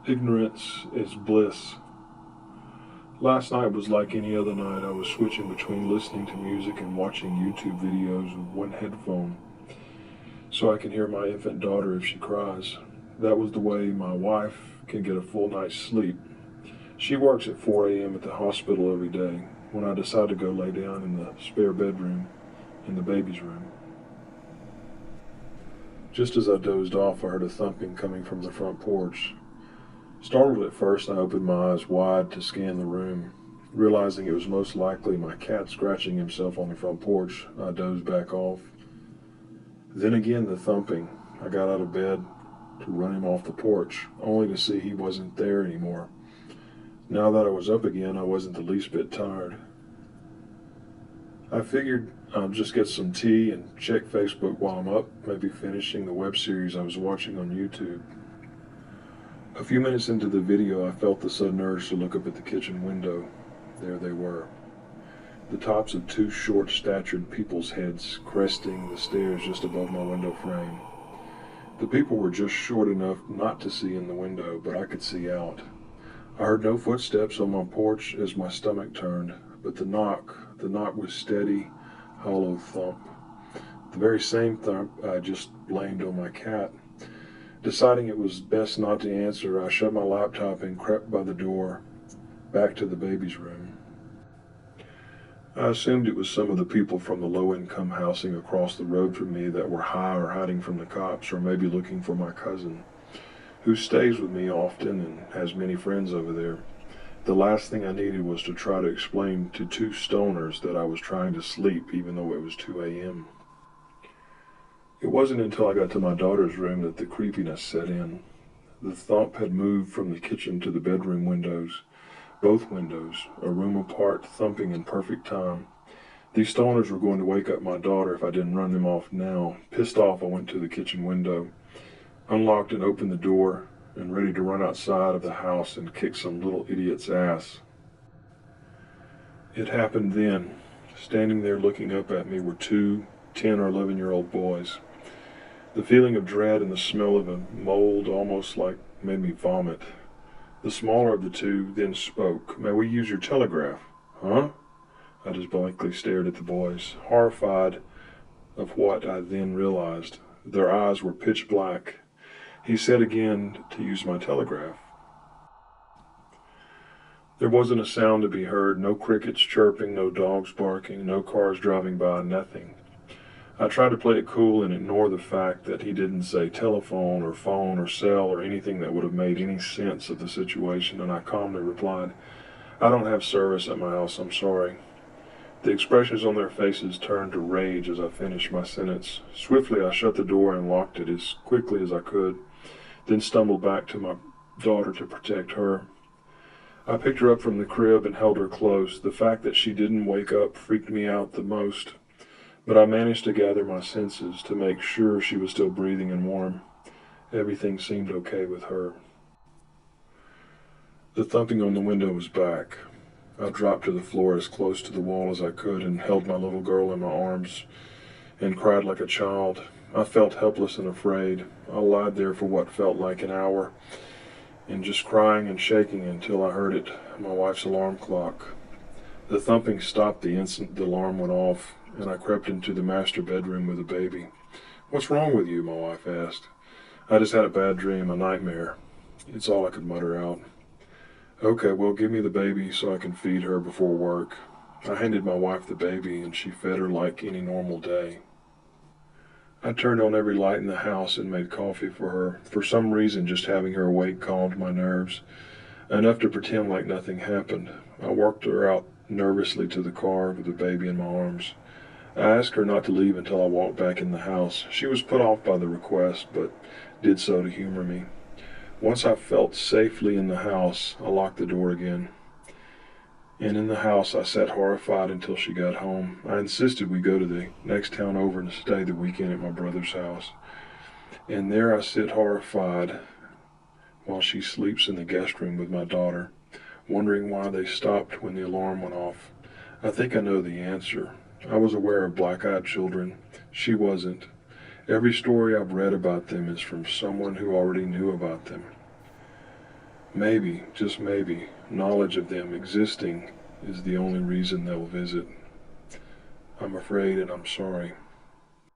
Ignorance is bliss. Last night was like any other night. I was switching between listening to music and watching YouTube videos with one headphone so I can hear my infant daughter if she cries. That was the way my wife can get a full night's sleep. She works at 4 a.m. at the hospital every day when I decide to go lay down in the spare bedroom in the baby's room. Just as I dozed off, I heard a thumping coming from the front porch. Startled at first, I opened my eyes wide to scan the room. Realizing it was most likely my cat scratching himself on the front porch, I dozed back off. Then again the thumping. I got out of bed to run him off the porch, only to see he wasn't there anymore. Now that I was up again, I wasn't the least bit tired. I figured I'd just get some tea and check Facebook while I'm up, maybe finishing the web series I was watching on YouTube. A few minutes into the video, I felt the sudden urge to look up at the kitchen window. There they were, the tops of two short-statured people's heads cresting the stairs just above my window frame. The people were just short enough not to see in the window, but I could see out. I heard no footsteps on my porch as my stomach turned, but the knock was steady, hollow thump. The very same thump I just blamed on my cat. Deciding it was best not to answer, I shut my laptop and crept by the door back to the baby's room. I assumed it was some of the people from the low-income housing across the road from me that were high or hiding from the cops, or maybe looking for my cousin, who stays with me often and has many friends over there. The last thing I needed was to try to explain to two stoners that I was trying to sleep even though it was 2 a.m. It wasn't until I got to my daughter's room that the creepiness set in. The thump had moved from the kitchen to the bedroom windows, both windows, a room apart, thumping in perfect time. These stoners were going to wake up my daughter if I didn't run them off now. Pissed off, I went to the kitchen window, unlocked and opened the door, and ready to run outside of the house and kick some little idiot's ass. It happened then. Standing there looking up at me were two 10 or 11-year-old boys. The feeling of dread and the smell of a mold almost made me vomit. The smaller of the two then spoke. "May we use your telegraph?" "Huh?" I just blankly stared at the boys, horrified of what I then realized. Their eyes were pitch black. He said again to use my telegraph. There wasn't a sound to be heard, no crickets chirping, no dogs barking, no cars driving by, nothing. I tried to play it cool and ignore the fact that he didn't say telephone or phone or cell or anything that would have made any sense of the situation, and I calmly replied, "I don't have service at my house, I'm sorry." The expressions on their faces turned to rage as I finished my sentence. Swiftly I shut the door and locked it as quickly as I could, then stumbled back to my daughter to protect her. I picked her up from the crib and held her close. The fact that she didn't wake up freaked me out the most, but I managed to gather my senses to make sure she was still breathing and warm. Everything seemed okay with her. The thumping on the window was back. I dropped to the floor as close to the wall as I could and held my little girl in my arms and cried like a child. I felt helpless and afraid. I lied there for what felt like an hour and just crying and shaking until I heard it, my wife's alarm clock. The thumping stopped the instant the alarm went off, and I crept into the master bedroom with the baby. "What's wrong with you?" my wife asked. "I just had a bad dream, a nightmare." It's all I could mutter out. "Okay, well, give me the baby so I can feed her before work." I handed my wife the baby, and she fed her like any normal day. I turned on every light in the house and made coffee for her. For some reason, just having her awake calmed my nerves, enough to pretend like nothing happened. I walked her out nervously to the car with the baby in my arms. I asked her not to leave until I walked back in the house. She was put off by the request, but did so to humor me. Once I felt safely in the house, I locked the door again. And in the house, I sat horrified until she got home. I insisted we go to the next town over and stay the weekend at my brother's house. And there I sit horrified while she sleeps in the guest room with my daughter, wondering why they stopped when the alarm went off. I think I know the answer. I was aware of black-eyed children. She wasn't. Every story I've read about them is from someone who already knew about them. Maybe, just maybe, knowledge of them existing is the only reason they'll visit. I'm afraid and I'm sorry.